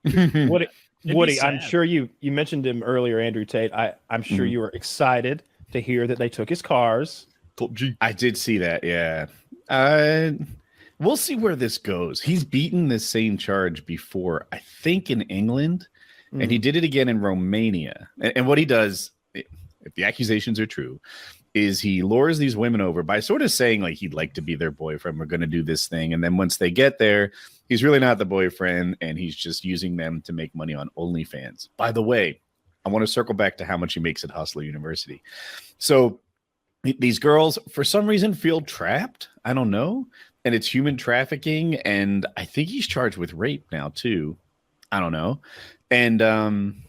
Woody, Woody, I'm sure you mentioned him earlier, Andrew Tate. I'm sure you were excited to hear that they took his cars. I did see that. Yeah. Uh, we'll see where this goes. He's beaten this same charge before, I think, in England, and he did it again in Romania. And what he does, if the accusations are true, is he lures these women over by sort of saying like he'd like to be their boyfriend. We're going to do this thing. And then once they get there, he's really not the boyfriend, and he's just using them to make money on OnlyFans. By the way, I want to circle back to how much he makes at Hustler University. So these girls, for some reason, feel trapped. I don't know. And it's human trafficking. And I think he's charged with rape now, too. I don't know. And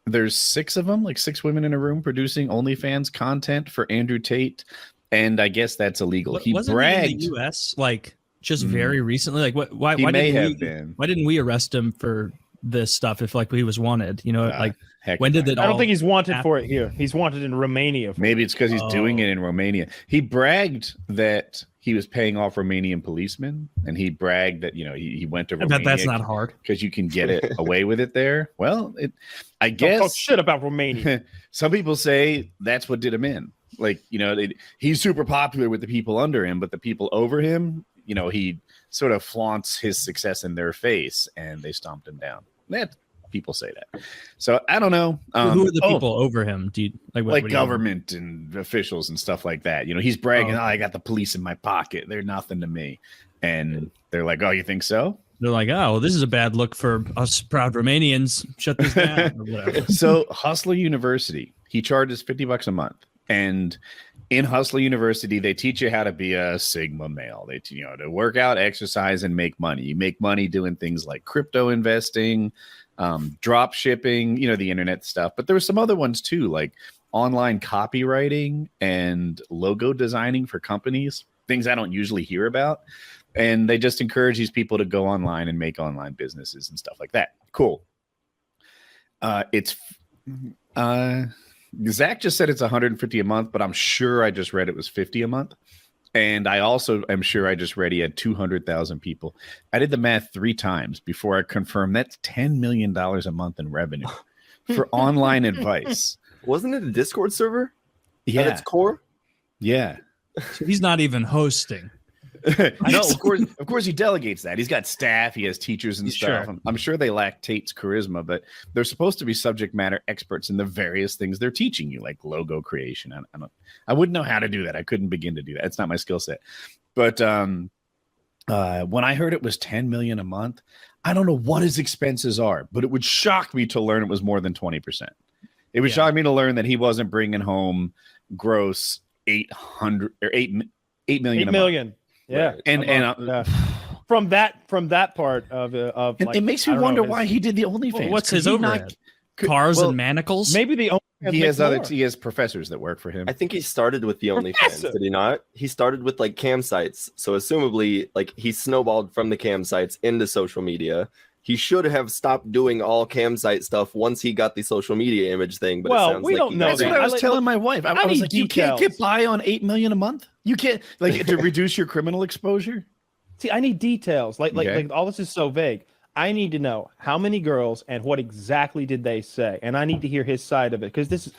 there's 6 of them, like 6 women in a room producing OnlyFans content for Andrew Tate. And I guess that's illegal. He bragged. He in the U.S. like just very recently? Like why didn't we arrest him for this stuff if like he was wanted? You know, like when did it? I don't think he's wanted for it here. He's wanted in Romania. Maybe it's because he's doing it in Romania. He bragged that he was paying off Romanian policemen, and he bragged that he went to Romania. I bet that's not hard because you can get it away with it there. Well, I guess don't talk shit about Romania. Some people say that's what did him in. Like he's super popular with the people under him, but the people over him, he sort of flaunts his success in their face, and they stomped him down. That people say that. So I don't know. Who are the people over him? Do you like government and officials and stuff like that? He's bragging, I got the police in my pocket. They're nothing to me. And they're like, oh, you think so? They're like, oh, well, this is a bad look for us proud Romanians. Shut this down or whatever. So Hustler University, he charges $50 a month. And in Hustler University, they teach you how to be a Sigma male. They to work out, exercise, and make money. You make money doing things like crypto investing, drop shipping, the internet stuff. But there were some other ones too, like online copywriting and logo designing for companies, things I don't usually hear about. And they just encourage these people to go online and make online businesses and stuff like that. Cool. Zach just said it's $150 a month, but I'm sure I just read it was $50 a month. And I also am sure I just read he had 200,000 people. I did the math 3 times before I confirmed that's $10 million a month in revenue for online advice. Wasn't it a Discord server? Yeah. At its core? Yeah. So he's not even hosting. No, of course he delegates that. He's got staff, he has teachers and stuff. Sure. I'm sure they lack Tate's charisma, but they're supposed to be subject matter experts in the various things they're teaching you, like logo creation. I wouldn't know how to do that. I couldn't begin to do that. It's not my skill set. But when I heard it was 10 million a month, I don't know what his expenses are, but it would shock me to learn it was more than 20%. It would shock me to learn that he wasn't bringing home gross 8 million. 8 million. Yeah, and from that part of it makes me wonder why he did the OnlyFans. Well, what's his overhead? Cars and manacles? Maybe he has professors that work for him. I think he started with the OnlyFans, did he not? He started with like cam sites, so assumably like he snowballed from the cam sites into social media. He should have stopped doing all cam site stuff once he got the social media image thing. But well, we don't know. That's what I was telling my wife. I was like, you can't get by on 8 million a month. You can't to reduce your criminal exposure. See, I need details. Like all this is so vague. I need to know how many girls and what exactly did they say, and I need to hear his side of it because this is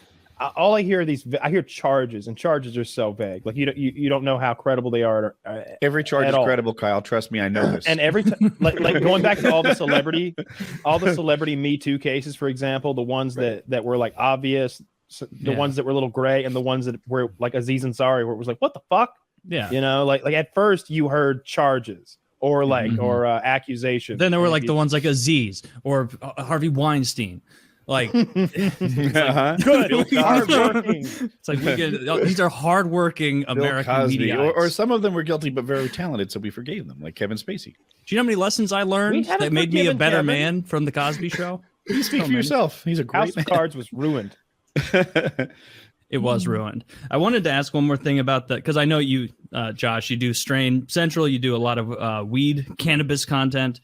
all I hear. I hear charges, and charges are so vague. Like you don't know how credible they are. Every charge is credible, Kyle. Trust me, I know this. And every time, like going back to all the celebrity Me Too cases, for example, the ones that were like obvious, the ones that were a little gray, and the ones that were like Aziz Ansari, where it was like, what the fuck? Yeah, like at first you heard charges or or accusations. Then there were like the ones like Aziz or Harvey Weinstein. Like good, hardworking. It's like these are hardworking American media, or some of them were guilty but very talented, so we forgave them, like Kevin Spacey. Do you know how many lessons I learned that made me a better man from the Cosby Show? You speak for yourself. He's a great House of Cards was ruined. It was ruined. I wanted to ask one more thing about that because I know you, Josh, you do Strain Central. You do a lot of weed, cannabis content.